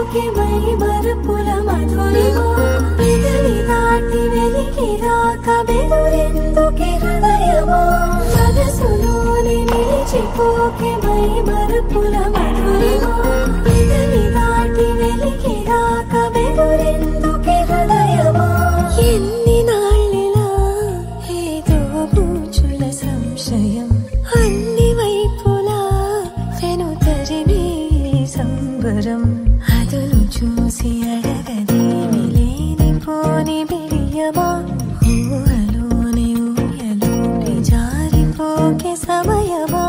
మర్చిపోకే my Marupula Madhurima పెదవి దాటి వెలికి రాక బెదురెందుకే హృదయమా మనసులోనే నిలిచిపోకే మై మరుపుల మధురిమా పెదవి దాటి వెలికి రాక బెదురెందుకే హృదయమా ఎన్ని నాళ్ళిలా ఏదో బూచుల సంశయం అన్ని వైపులా వెను తరిమే సంబరం అదును చూసి అడగదేమి లేనిపోని బిడియమా ఊహలోని ఊయలోని జారిపోకే సమయమా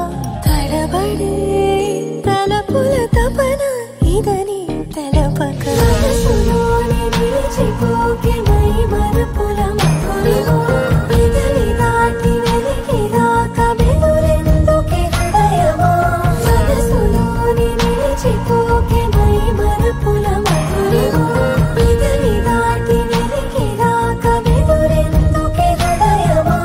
తడబడే తలపుల తపన ఇదని తెలపక మనసులోని నిలిచిపోకే మై మరుపుల మధురిమా పెదవి దాటి వెలికి రాక బెదురెందుకే హృదయమా మనసులోని నిలిచిపోకే మై మరుపుల మధురిమా పెదవి దాటి వెలికి రాక బెదురెందుకే హృదయమా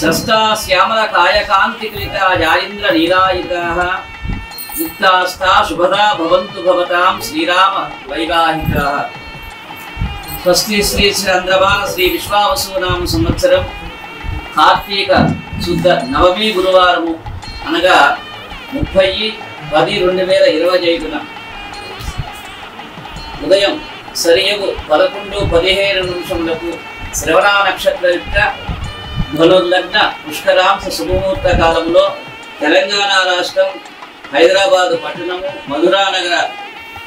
सस्ता श्यामल कायकान्तिकृता जायेन्द्र नीलायिताः मुक्तास्ता शुभदा भवन्तु भवतां श्रीराम वैवाहिकाः। स्वस्ति श्री चंद्रभान श्री विश्वावसु नाम संवत्सरं कार्तीक शुद्ध नवमी गुरुवारము అనగా 30 10/2025 ఉదయం సరియగు 11:15 శ్రవణ నక్షత్రయుక్త ధనుర్లగ్న పుష్కరాంశ శుభముహూర్త కాలంలో తెలంగాణ రాష్ట్రం హైదరాబాదు పట్టణము మధురానగర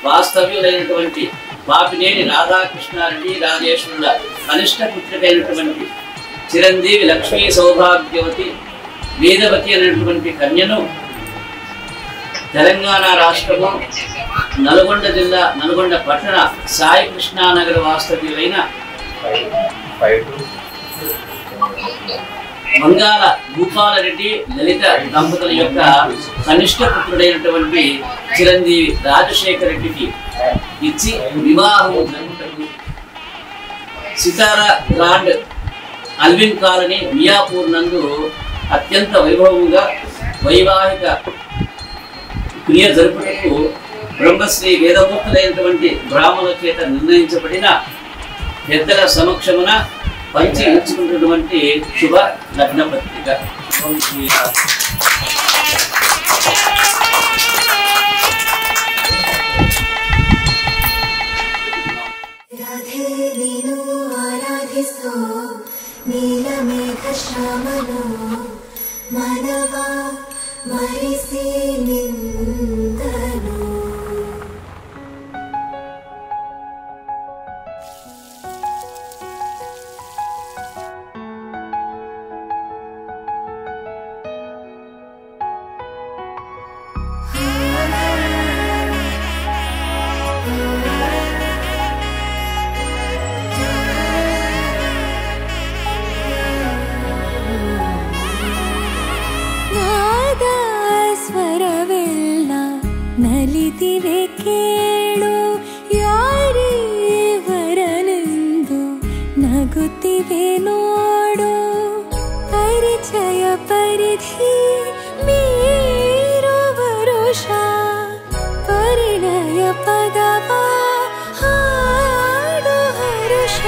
వాస్తవ్యులైనటువంటి పాపినేని రాధాకృష్ణారెడ్డి రాజేశ్వరుల కనిష్ట పుత్రికైనటువంటి చిరంజీవి లక్ష్మీ సౌభాగ్యవతి వేదవతి అనేటువంటి కన్యను తెలంగాణ రాష్ట్రము నల్గొండ జిల్లా నల్గొండ పట్టణ సాయి కృష్ణానగర్ వాస్తవ్యులైన మంగాల భూపాలరెడ్డి లలిత దంపతుల యొక్క కనిష్ట పుత్రుడైనటువంటి చిరంజీవి రాజశేఖర రెడ్డికి ఇచ్చి వివాహం జరుగుటకు సితారా గ్రాండ్ అల్విన్ కాలనీ మియాపూర్ నందు అత్యంత వైభవంగా వైవాహిక క్రియ జరుపుటకు బ్రహ్మశ్రీ వేదమూర్తులైనటువంటి బ్రాహ్మణుల చేత నిర్ణయించబడిన పెద్దల సమక్షమున పంచి ఇచ్చుకున్నటువంటి శుభ లగ్న పత్రిక. నీలమేఘశ్యామలో మనవా మరిసి నిందను ನಲಿದಿವೆ ಕೇಳು ಯಾರೇ ವರನೆಂದು ನಗುತ್ತಿವೆ ನೋಡು ಪರಿಚಯ ಪರಿಧಿ ಮೀರು ವರುಷ ಪರಿಣಯ ಪದವ ಹಾಡು ಹರುಷ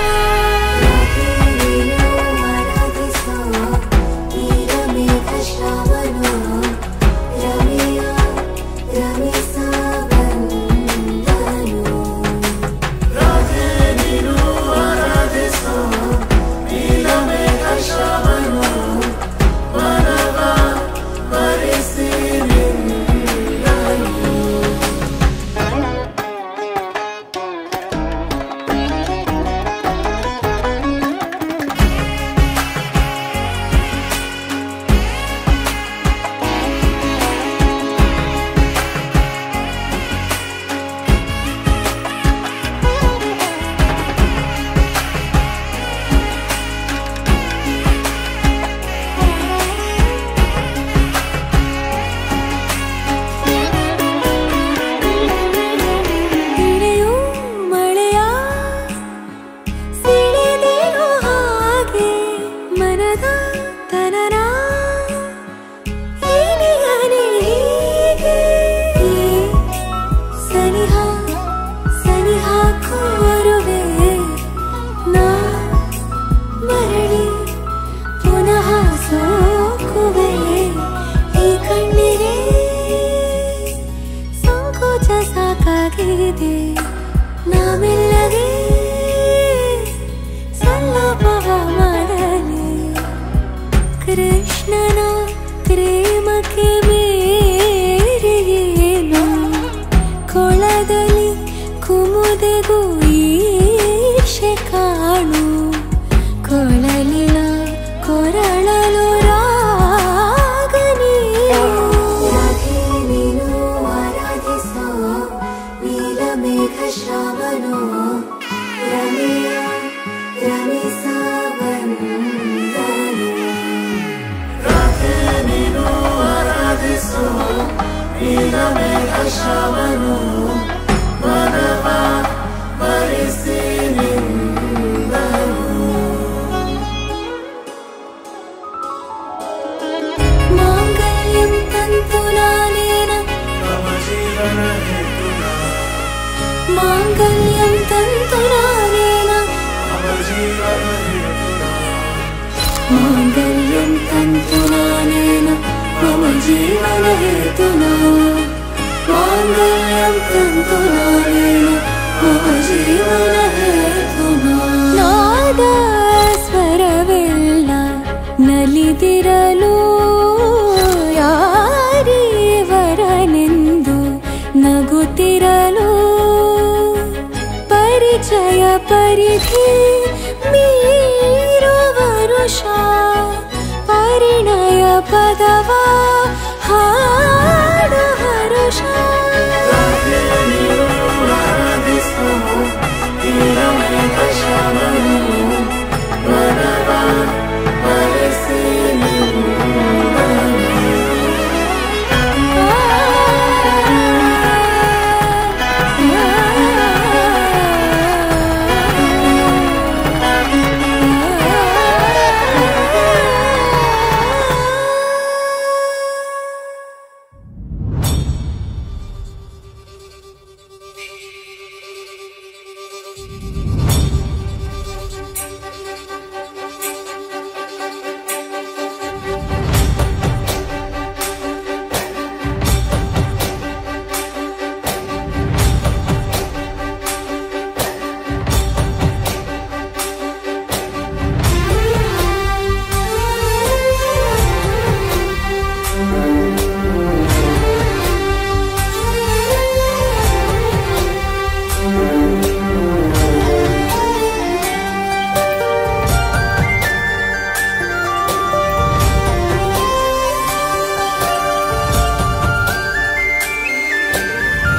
ಕೃಷ್ಣನ ಪ್ರೇಮಕ್ಕೆ ಬೇರೆಯೇನು ಕೊಳದಲ್ಲಿ ಕುಮುದೆಗೂ ಈಶೆ ಕಾಣು ಕೊಳಲಿನ ಕೊರಳಲು ರಾಗನಿ ನೀನು ಆರಾಧಿಸೋ ನೀಲಮೇಘ ಶ್ರಾವಣೋ ರಮೆಯ ರಮಿಸ ನೀಲಮೇಘ ಶ್ರಾವಣೋ ಮನವ ಮರಿಸಿ ನಿಂದನು ಮಾಂಗಲ್ಯಂ ತಂತುನಾನೇನ ಮಮ ಜೀವನ ಹೇತುನಾ ಮಾಂಗಲ್ಯಂ ತಂತುನಾನೇನ ಮಮ ಜೀವನ ಹೇತುನಾ ಮಾಂಗಲ್ಯಂ ತಂತುನಾನೇನ मम जीवन हेतुना మాంగళ్యం తంతునానేన మమ జీవన హేతునా నాదస్వరవెల్ల నలిదిరలు ಯಾರಿವರನೆಂದು ನಗುತ್ತಿರಲು ಪರಿಚಯ ಪರಿಧಿ ಮೀರು ವರುಷ ಪರಿಣಯ ಪದವ ಹಾಡು ಹರುಷ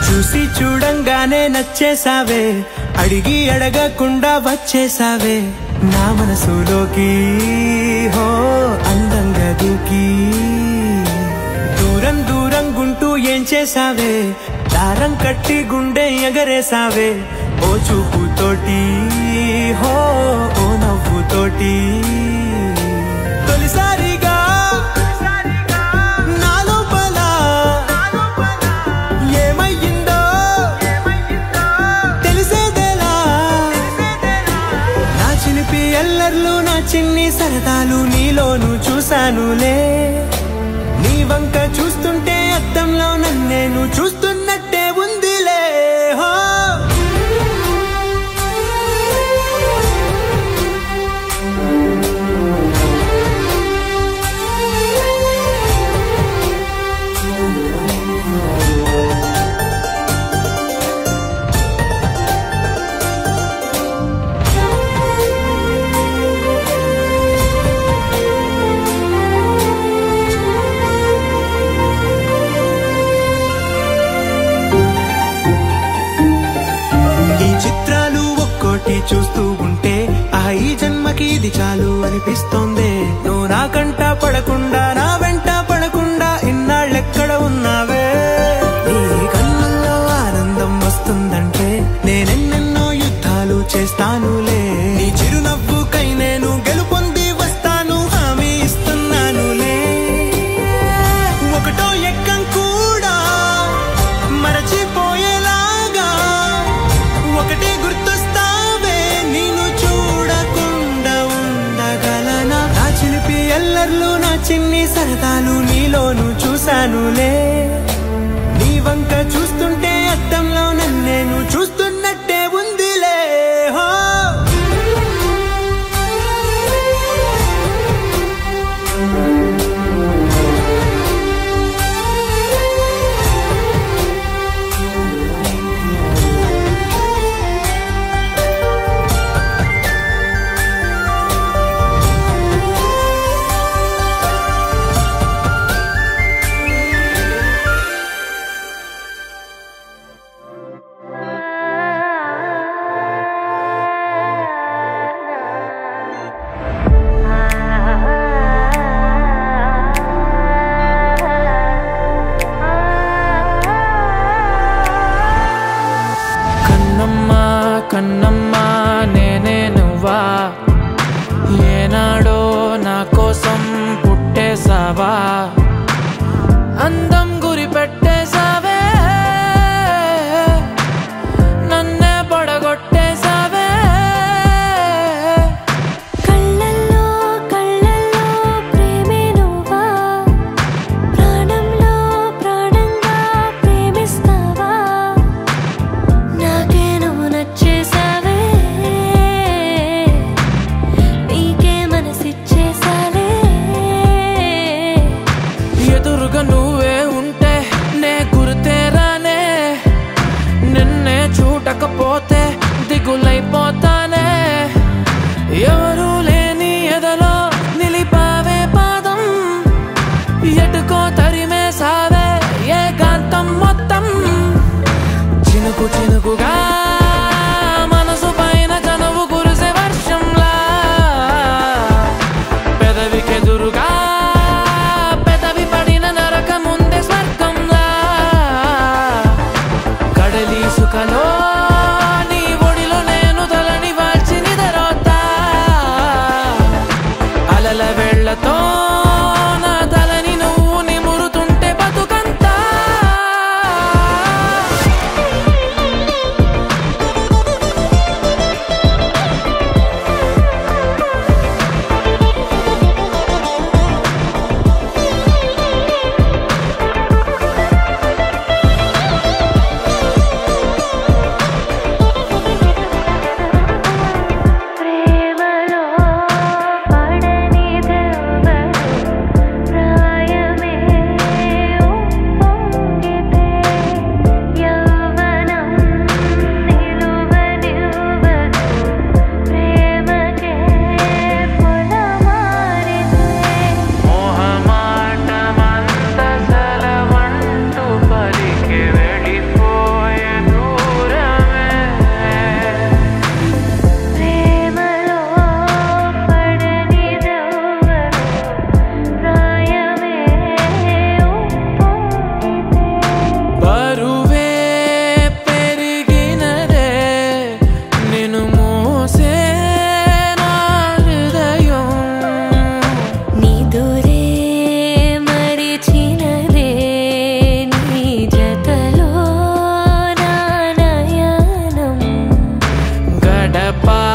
చూసి చూడంగానే నచ్చేసావే అడిగి అడగకుండా వచ్చేసావే నా మనసులోకి హో అందంగా దూకి దూరం దూరం గుంటూ ఏం చేసావే దారం కట్టి గుండె ఎగరేసావే ఓ చూపుతోటి హో ఓ నవ్వుతోటి తొలిసారిగా నా చిన్ని సరదాలు నీలోను చూశానులే నీ వంక చూస్తుంటే అద్దంలో నన్నేను చూస్తున్నట్టే ఉందిలే హో చూస్తూ ఉంటే ఈ జన్మకి ఇది చాలు అనిపిస్తోంది నువ్వు నా కంట పడకుండా నా వెంట పడకుండా ఇన్నాళ్ళెక్కడ ఉన్నావే నీ కళ్ళల్లో ఆనందం వస్తుందంటే నేనెన్నెన్నో యుద్ధాలు చేస్తానులే నీ చిరునవ్వుకై నేను గెలుపొంది వస్తాను హామీ ఇస్తున్నానులే ఒకటో ఎక్కం కూడా మరచిపోయేలాగా ఒకటే గుర్తొస్తా ఎల్లర్లు నా చిన్ని సరదాలు నీలోను చూశానులే నీ వంక చూస్తుంటే అద్దంలో నన్నేను చూస్తున్నట్టే ఉందిలే హో కన్నమ్మా నేనే నువ్వా ఏనాడో నా కోసం పుట్టేసావా అందం గురి పెట్టేసావే నన్నే పడగొట్టేసావే కళ్ళల్లో కళ్ళల్లో ప్రేమే నువ్వా ప్రాణంలో ప్రాణంగా ప్రేమిస్తా చినుకు చినుకుగా మనసు పైన చనువు కురిసే వర్షంలా పెదవికెదురుగా పెదవి పడిన నరక ముందే స్వర్గంలా కడలి సుఖలో నీ ఒడిలో నేను తలని వాల్చి నిదరోతా అలల వెళ్ళతో నా తలని నువ్వు నిమురుతుంటే బతుకంతా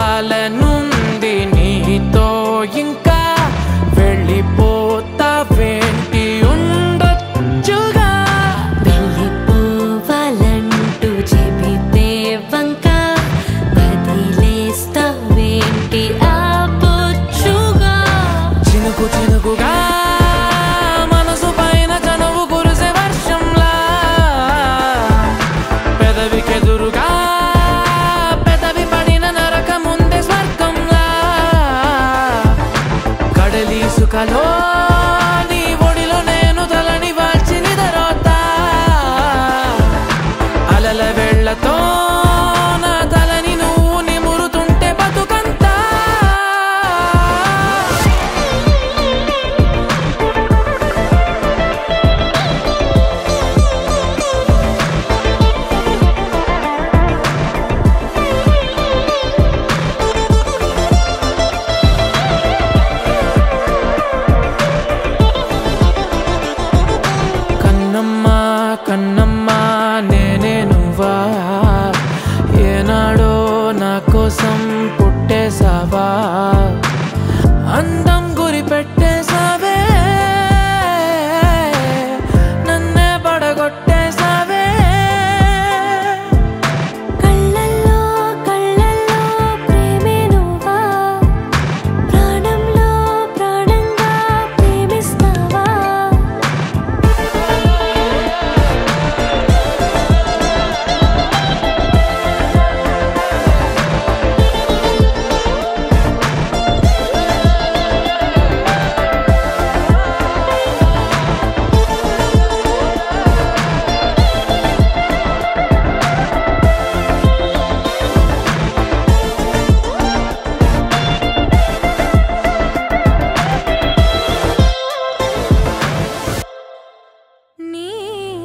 పాలనుంది నీతో ఇంకా వెళ్ళిపోతావేంటి ఉండొచ్చుగా వెళ్ళిపోవాలంటూ చెబితే వంక వదిలేస్తావేంటి ఆపొచ్చుగా చినుకు చినుకుగా మనసు పైన చనువు కురిసే వర్షంలా పెదవికెదురుగా పెదవి పడిన నరక ముందే స్వర్గంలా కడలి సుఖలో నీ ఒడిలో నేను తలని వాల్చి నిదరోతా అలల వెళ్ళతో నా తలని నువ్వు నిమురుతుంటే బతుకంతా కన్నమ్మా కన్నమ్మా నేనే నువ్వా ఏనాడో నా కోసం పుట్టేసావా అందం గురి పెట్టేసావే నన్నే పడగొట్టేసావే కళ్ళల్లో కళ్ళల్లో ప్రేమే నువ్వా ప్రాణంలో ప్రాణంగా ప్రేమిస్తావా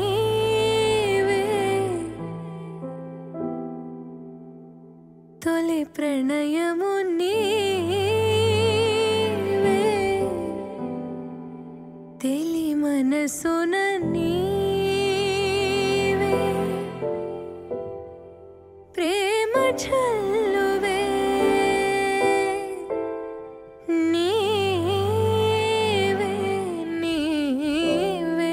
నీవే తొలి ప్రణయము నీవే తెలి మనసున నీవే ప్రేమ చల్లువే నీవే నీవే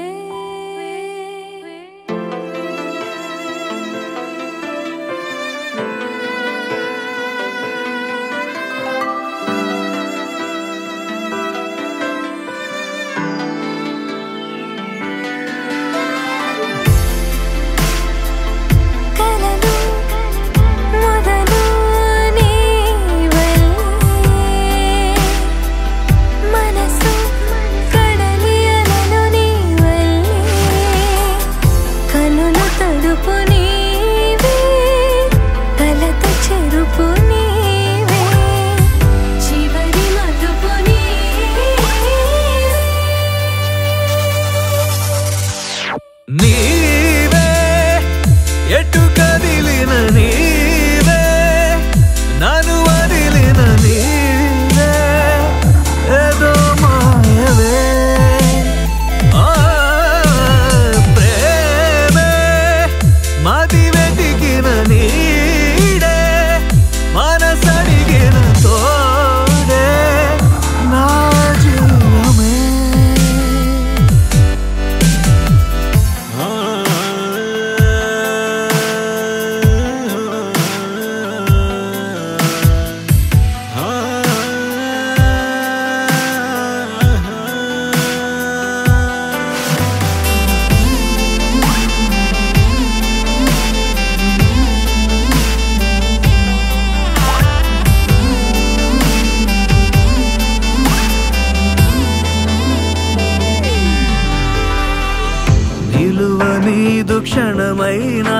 ఎందు క్షణమైనా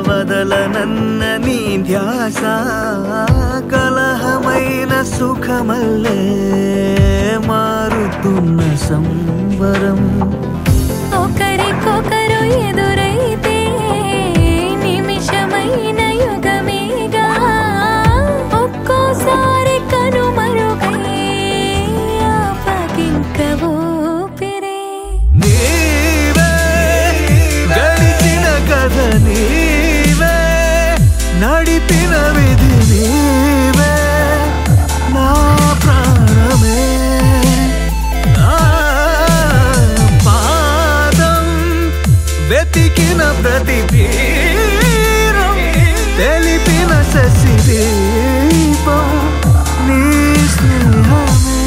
వదలనన్న నీ ధ్యాస కలహమైన సుఖమల్లే మారుతున్న సంబరం ఒకరికొకరు ఎదురైతే నిమిషమైన యుగమేగా ఒక్కోసారి కనుమరుగై ఆపకింక ఊపిరే నీవే గడిచిన కథ నీవే నడిపిన విధి నీవే నా ప్రాణమే పాదం వెతికిన ప్రతి తీరం తెలిపిన శశిదీపం నీ స్నేహమే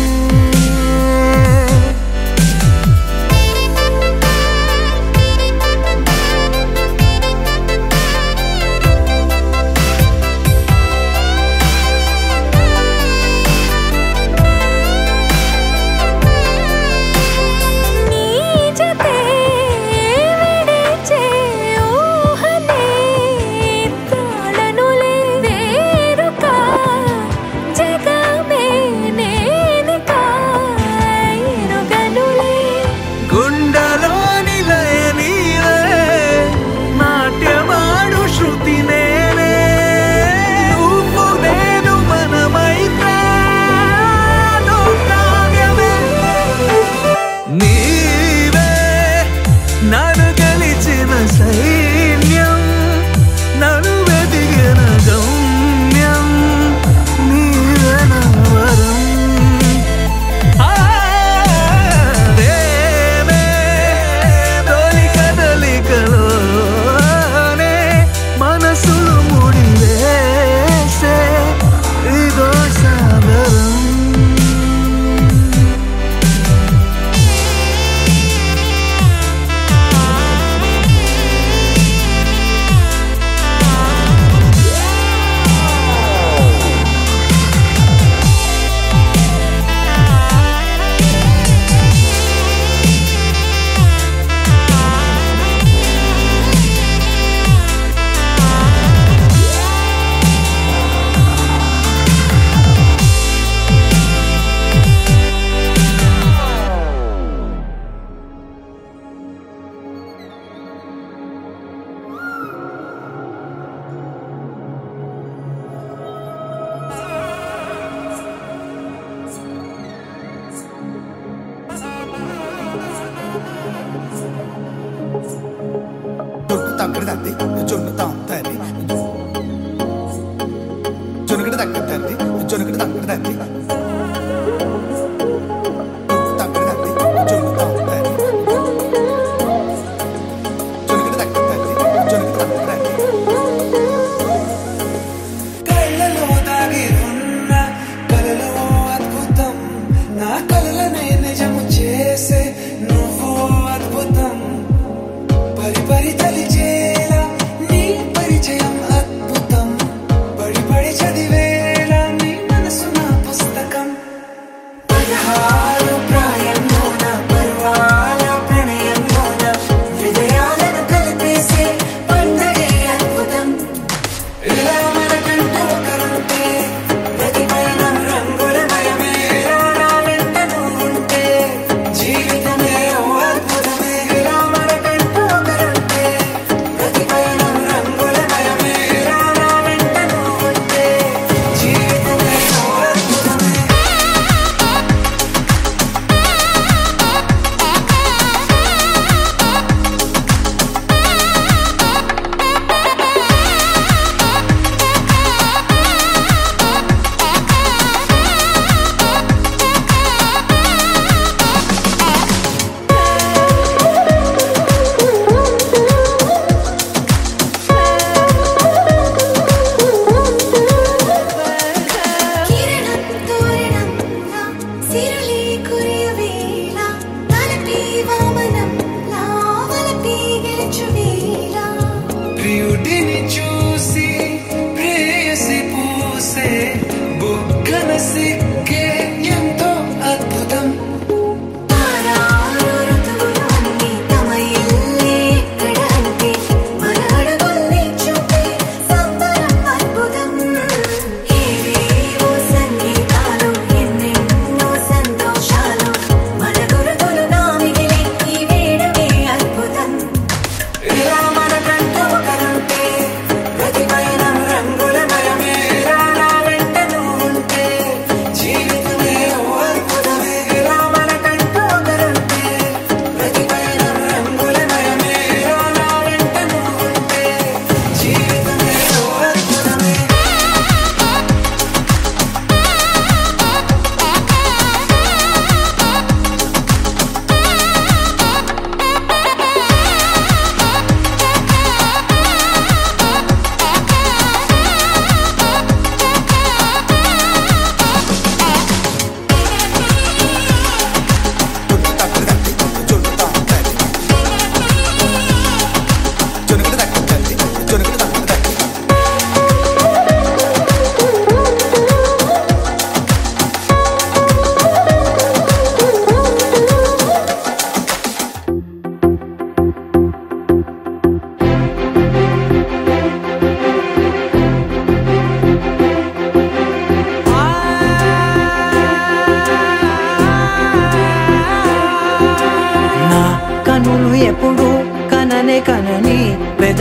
తారారు ఋతువులన్నీ తమ ఇల్లే ఇక్కడ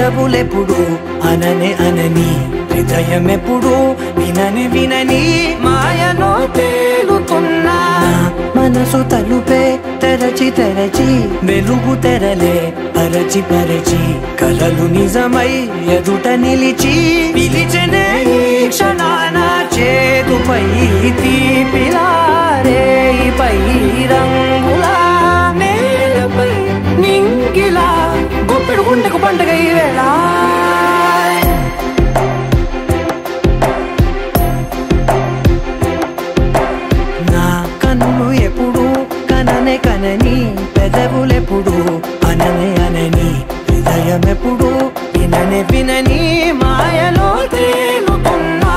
పెదవులెప్పుడు అననే అనని హృదయం ఎప్పుడు వినని వినని మాయలో తేలుతున్నా మనసు తలుపే తెరచి తెరచి వెలుగు తెరలే పరచి పరచి కలలు నిజమై ఎదుట నిలిచి పిలిచనే ఈ క్షణాన చేతుపై తీపిలారే పై రంగులా నేలపై నింగిలా గొప్పెడు గుండెకు పండుగ ఈ వేళ నా కన్ను ఎప్పుడు కననే కనని పెదవులెప్పుడు అననే అనని హృదయం ఎప్పుడు విననే వినని మాయలో తేలుతున్నా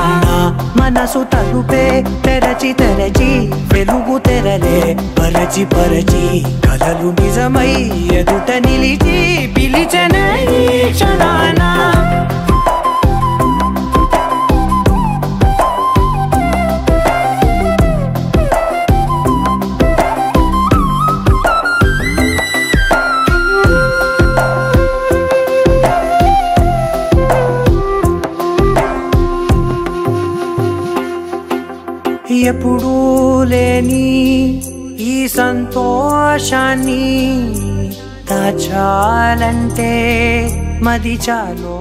మనసు తలుపే తెరచి తెరచి వెలుగు తెరలే పరచి పరచి కలలు నిజమై ఎదుట నిలిచి పిలిచనే ఈ క్షణాన ఎప్పుడూ లేని ఈ సంతోషాన్ని దాచాలంటే మది చాలో